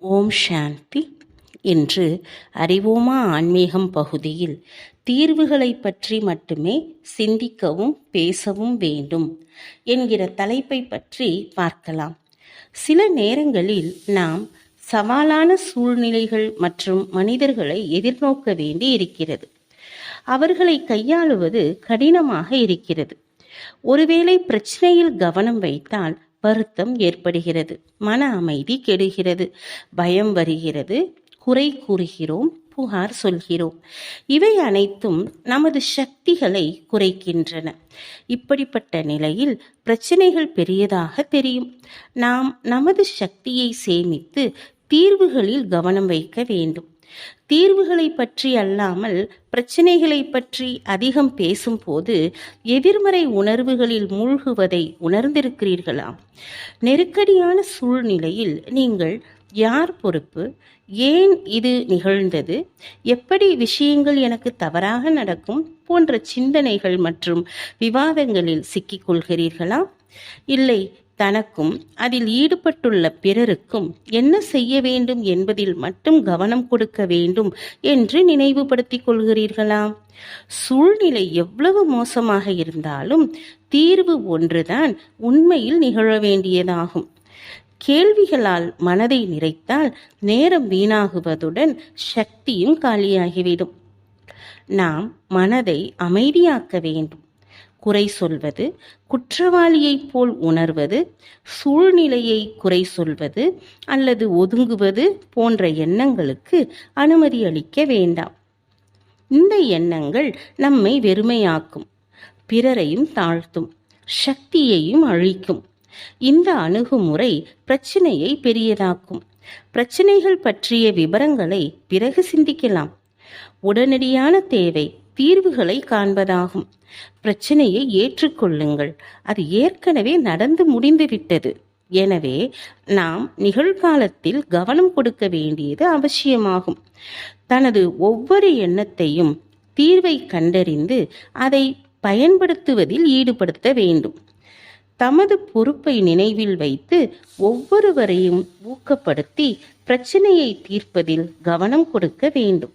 ஓம் சாந்தி. இன்று அறிவோமா ஆன்மீகம் பகுதியில் தீர்வுகளை பற்றி மட்டுமே சிந்திக்கவும் பேசவும் வேண்டும் என்கிற தலைப்பை பற்றி பார்க்கலாம். சில நேரங்களில் நாம் சவாலான சூழ்நிலைகள் மற்றும் மனிதர்களை எதிர்நோக்க வேண்டி இருக்கிறது. அவர்களை கையாளுவது கடினமாக இருக்கிறது. ஒருவேளை பிரச்சனையில் கவனம் வைத்தால் வருத்தம் ஏற்படுகிறது, மன அமைதி கெடுகிறது, பயம் வருகிறது, குறை கூறுகிறோம், புகார் சொல்கிறோம். இவை அனைத்தும் நமது சக்திகளை குறைக்கின்றன. இப்படிப்பட்ட நிலையில் பிரச்சனைகள் பெரியதாக தெரியும். நாம் நமது சக்தியை சேமித்து தீர்வுகளில் கவனம் வைக்க வேண்டும். தீர்வுகளை பற்றி அல்லாமல் பிரச்சனைகளை பற்றி அதிகம் பேசும்போது எதிர்மறை உணர்வுகளில் மூழ்குவதை உணர்ந்திருக்கிறீர்களா? நெருக்கடியான சூழ்நிலையில் நீங்கள் யார் பொறுப்பு, ஏன் இது நிகழ்ந்தது, எப்படி விஷயங்கள் எனக்கு தவறாக நடக்கும் போன்ற சிந்தனைகள் மற்றும் விவாதங்களில் சிக்கிக்கொள்கிறீர்களா? இல்லை, தனக்கும் அதில் ஈடுபட்டுள்ள பிறருக்கும் என்ன செய்ய வேண்டும் என்பதில் மட்டும் கவனம் கொடுக்க வேண்டும் என்று நினைவுபடுத்திக் கொள்கிறீர்களா? சூழ்நிலை எவ்வளவு மோசமாக இருந்தாலும் தீர்வு ஒன்றுதான் உண்மையில் நிகழ வேண்டியதாகும். கேள்விகளால் மனதை நிறைத்தால் நேரம் வீணாகுவதுடன் சக்தியும் காலியாகிவிடும். நாம் மனதை அமைதியாக்க வேண்டும். குறை சொல்வது, குற்றவாளியைப் போல் உணர்வது, சூழ்நிலையை குறை சொல்வது அல்லது ஒதுங்குவது போன்ற எண்ணங்களுக்கு அனுமதி அளிக்க வேண்டாம். இந்த எண்ணங்கள் நம்மை வெறுமையாக்கும், பிறரையும் தாழ்த்தும், சக்தியையும் அழிக்கும். இந்த அணுகுமுறை பிரச்சனையை பெரியதாக்கும். பிரச்சனைகள் பற்றிய விவரங்களை பிறகு சிந்திக்கலாம். உடனடியான தேவை தீர்வுகளை காண்பதாகும். பிரச்சனையை ஏற்றுக்கொள்ளுங்கள், அது ஏற்கனவே நடந்து முடிந்துவிட்டது. எனவே நாம் நிகழ்காலத்தில் கவனம் கொடுக்க வேண்டியது அவசியமாகும். தனது ஒவ்வொரு எண்ணத்தையும் தீர்வை கண்டறிந்து அதை பயன்படுத்துவதில் ஈடுபடுத்த வேண்டும். தமது பொறுப்பை நினைவில் வைத்து ஒவ்வொருவரையும் ஊக்கப்படுத்தி பிரச்சனையை தீர்ப்பதில் கவனம் கொடுக்க வேண்டும்.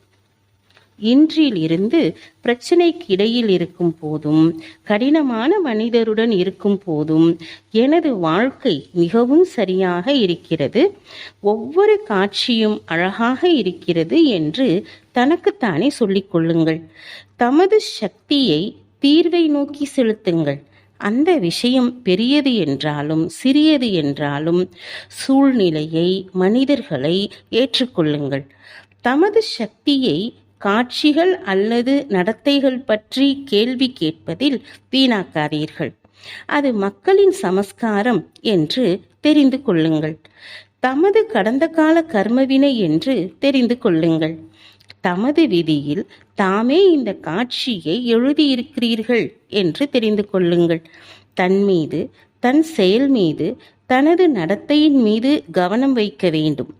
இன்றில் இருந்து பிரச்சனைக்கு இடையில் இருக்கும் போதும், கடினமான மனிதருடன் இருக்கும் போதும் எனது வாழ்க்கை மிகவும் சரியாக இருக்கிறது, ஒவ்வொரு காட்சியும் அழகாக இருக்கிறது என்று தனக்குத்தானே சொல்லிக் கொள்ளுங்கள். தமது சக்தியை தீர்வை நோக்கி செலுத்துங்கள். அந்த விஷயம் பெரியது என்றாலும் சிறியது என்றாலும் சூழ்நிலையை, மனிதர்களை ஏற்றுக்கொள்ளுங்கள். தமது சக்தியை காட்சிகள் அல்லது நடத்தைகள் பற்றி கேள்வி கேட்பதில் வீணாக்காதீர்கள். அது மக்களின் சமஸ்காரம் என்று தெரிந்து கொள்ளுங்கள். தமது கடந்த கால கர்மவினை என்று தெரிந்து கொள்ளுங்கள். தமது விதியில் தாமே இந்த காட்சியை எழுதியிருக்கிறீர்கள் என்று தெரிந்து கொள்ளுங்கள். தன் மீது, தன் செயல் மீது, தனது நடத்தையின் மீது கவனம் வைக்க வேண்டும்.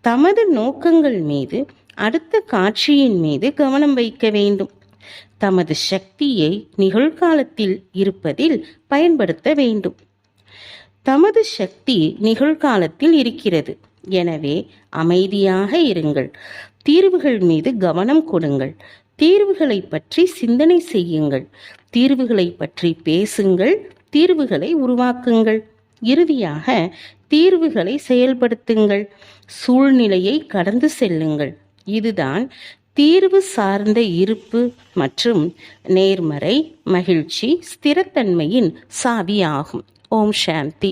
தமது நோக்கங்கள் மீது, அடுத்த காட்சியின் மீது கவனம் வைக்க வேண்டும். தமது சக்தியை நிகழ்காலத்தில் இருப்பதில் பயன்படுத்த வேண்டும். தமது சக்தி நிகழ்காலத்தில் இருக்கிறது. எனவே அமைதியாக இருங்கள். தீர்வுகள் மீது கவனம் கொடுங்கள். தீர்வுகளை பற்றி சிந்தனை செய்யுங்கள். தீர்வுகளை பற்றி பேசுங்கள். தீர்வுகளை உருவாக்குங்கள். இறுதியாக தீர்வுகளை செயல்படுத்துங்கள். சூழ்நிலையை கடந்து செல்லுங்கள். இதுதான் தீர்வு சார்ந்த இருப்பு மற்றும் நேர்மறை, மகிழ்ச்சி, ஸ்திரத்தன்மையின் சாவியாகும். ஓம் சாந்தி.